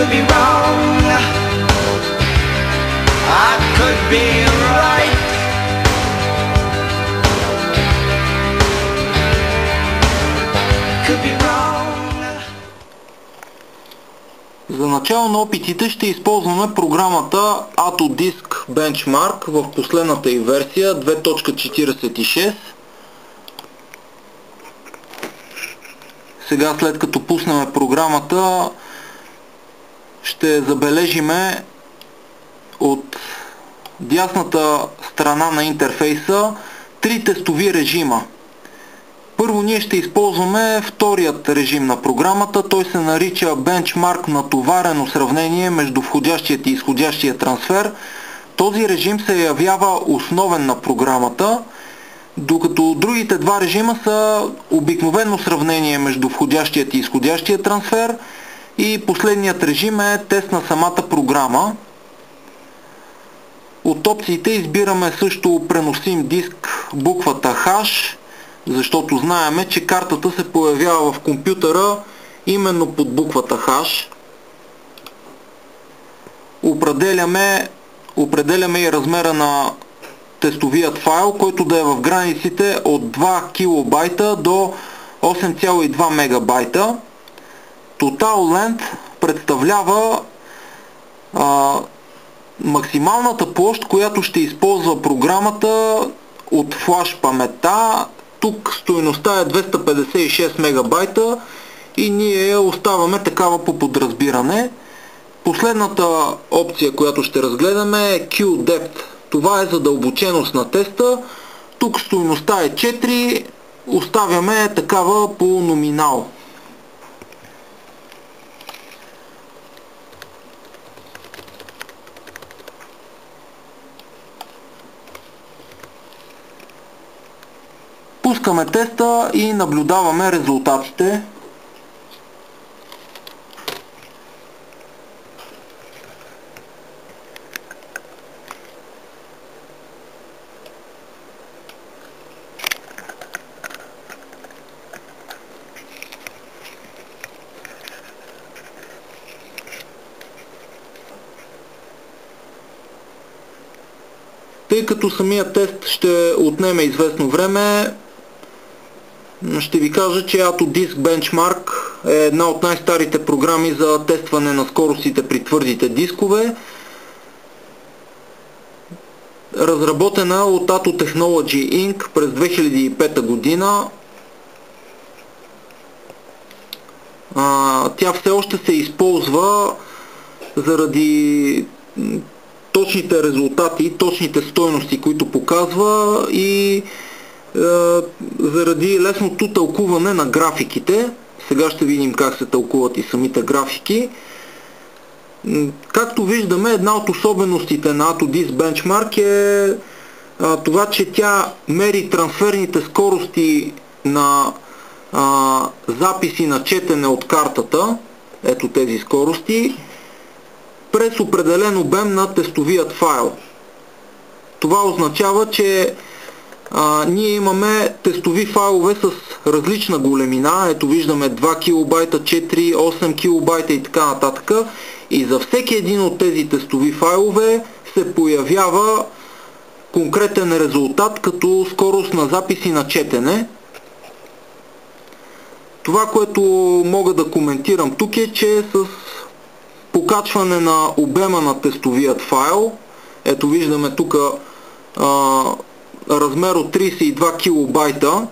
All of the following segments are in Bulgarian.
could be wrong, I could be right. Could be wrong. За начало на опитите ще използваме програмата Autodisk Benchmark в последната й версия 2.46. Сега, след като пуснем програмата, ще забележиме от дясната страна на интерфейса 3 тестови режима. Първо ние ще използваме вторият режим на програмата. Той се нарича Benchmark натоварено сравнение между входящият и изходящия трансфер. Този режим се явява основен на програмата, докато другите два режима са обикновено сравнение между входящият и изходящия трансфер и последният режим е тест на самата програма. От опциите избираме също преносим диск буквата H, защото знаеме, че картата се появява в компютъра именно под буквата H. Определяме и размера на тестовият файл, който да е в границите от 2 килобайта до 8,2 мегабайта. Total Length представлява максималната площ, която ще използва програмата от флаш паметта. Тук стойността е 256 мегабайта и ние я оставаме такава по подразбиране. Последната опция, която ще разгледаме е QDepth. Това е задълбоченост на теста. Тук стойността е 4, оставяме такава по номинал. Пускаме теста и наблюдаваме резултатите. Тъй като самият тест ще отнеме известно време, ще ви кажа, че Autodisk Benchmark е една от най-старите програми за тестване на скоростите при твърдите дискове. Разработена от Atto Technology Inc. през 2005 година. Тя все още се използва заради точните резултати, точните стойности, които показва и заради лесното тълкуване на графиките. Сега ще видим как се тълкуват и самите графики. Както виждаме, една от особеностите на Autodisk Benchmark е това, че тя мери трансферните скорости на записи на четене от картата, ето тези скорости, през определен обем на тестовият файл. Това означава, че ние имаме тестови файлове с различна големина. Ето виждаме 2 килобайта, 4, 8 килобайта и така нататък. И за всеки един от тези тестови файлове се появява конкретен резултат като скорост на запис и на четене. Това, което мога да коментирам тук е, че с покачване на обема на тестовият файл, ето виждаме тук размер от 32 килобайта,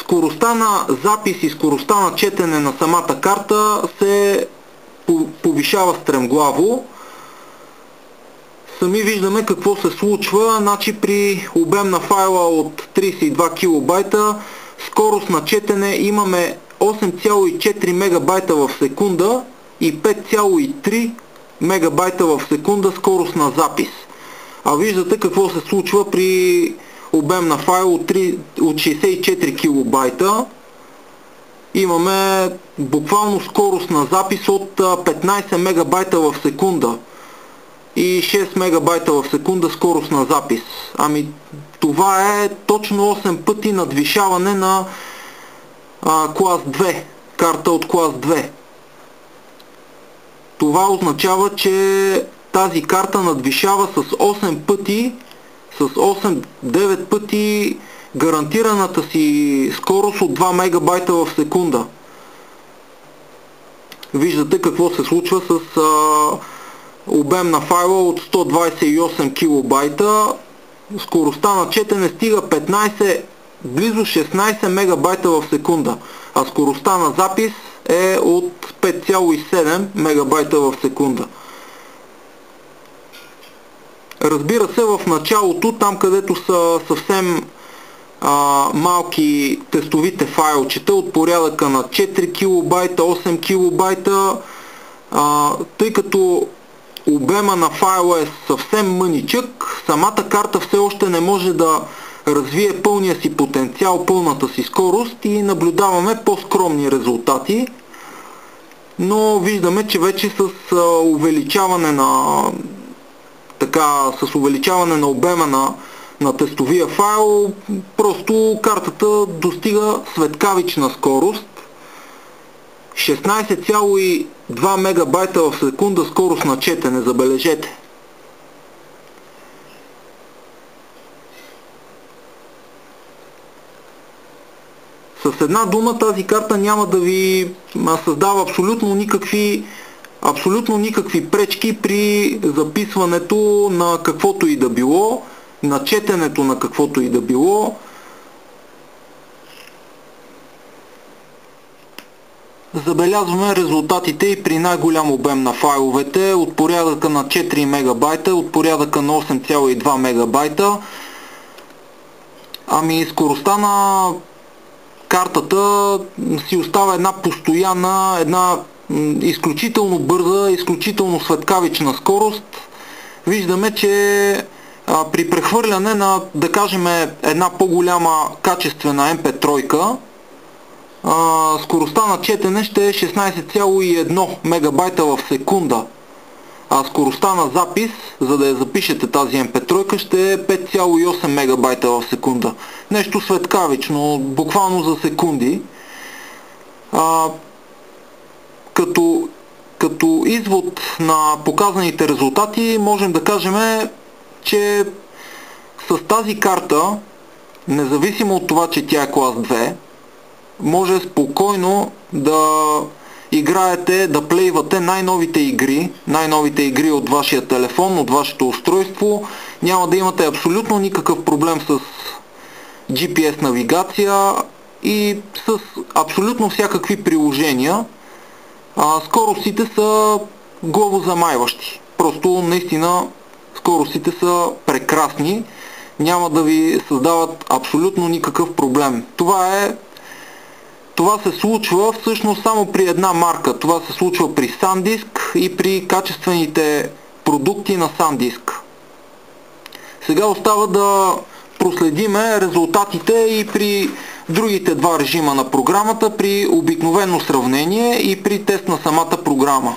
скоростта на запис и скоростта на четене на самата карта се повишава стремглаво. Сами виждаме какво се случва. Значи при обем на файла от 32 килобайта скорост на четене имаме 8,4 мегабайта в секунда и 5,3 мегабайта в секунда скорост на запис. А виждате какво се случва при обем на файл от 64 килобайта. Имаме буквално скорост на запис от 15 мегабайта в секунда и 6 мегабайта в секунда скорост на запис. Ами това е точно 8 пъти надвишаване на клас 2, карта от клас 2. това означава, че тази карта надвишава с 8 пъти, с 8-9 пъти гарантираната си скорост от 2 мегабайта в секунда. Виждате какво се случва с обем на файла от 128 килобайта. Скоростта на четене стига 15, близо 16 мегабайта в секунда, а скоростта на запис е от 5,7 мегабайта в секунда. Разбира се, в началото, там където са съвсем малки тестовите файлчета от порядъка на 4 килобайта, 8 килобайта, тъй като обема на файла е съвсем мъничък, самата карта все още не може да развие пълния си потенциал, пълната си скорост и наблюдаваме по-скромни резултати. Но виждаме, че вече с увеличаване на обема на тестовия файл, просто картата достига светкавична скорост. 16,2 мегабайта в секунда скорост на четене, забележете. С една дума, тази карта няма да ви създава абсолютно никакви пречки при записването на каквото и да било, на четенето на каквото и да било. Забелязваме резултатите и при най-голям обем на файловете от порядъка на 4 мегабайта, от порядъка на 8,2 мегабайта. Ами скоростта на картата си остава една постоянна, една изключително бърза, изключително светкавична скорост. Виждаме, че при прехвърляне на, да кажем, една по-голяма качествена MP3, скоростта на четене ще е 16,1 мегабайта в секунда, а скоростта на запис, за да я запишете тази MP3, ще е 5,8 мегабайта в секунда. Нещо светкавично, буквално за секунди. Като извод на показаните резултати можем да кажем, че с тази карта, независимо от това, че тя е клас 2, може спокойно да играете, да плейвате най-новите игри от вашия телефон, от вашето устройство. Няма да имате абсолютно никакъв проблем с GPS навигация и с абсолютно всякакви приложения. Скоростите са главозамайващи. Просто наистина скоростите са прекрасни. Няма да ви създават абсолютно никакъв проблем. Това се случва всъщност само при една марка. Това се случва при SanDisk и при качествените продукти на SanDisk. Сега остава да проследиме резултатите и при другите два режима на програмата, при обикновено сравнение и при тест на самата програма.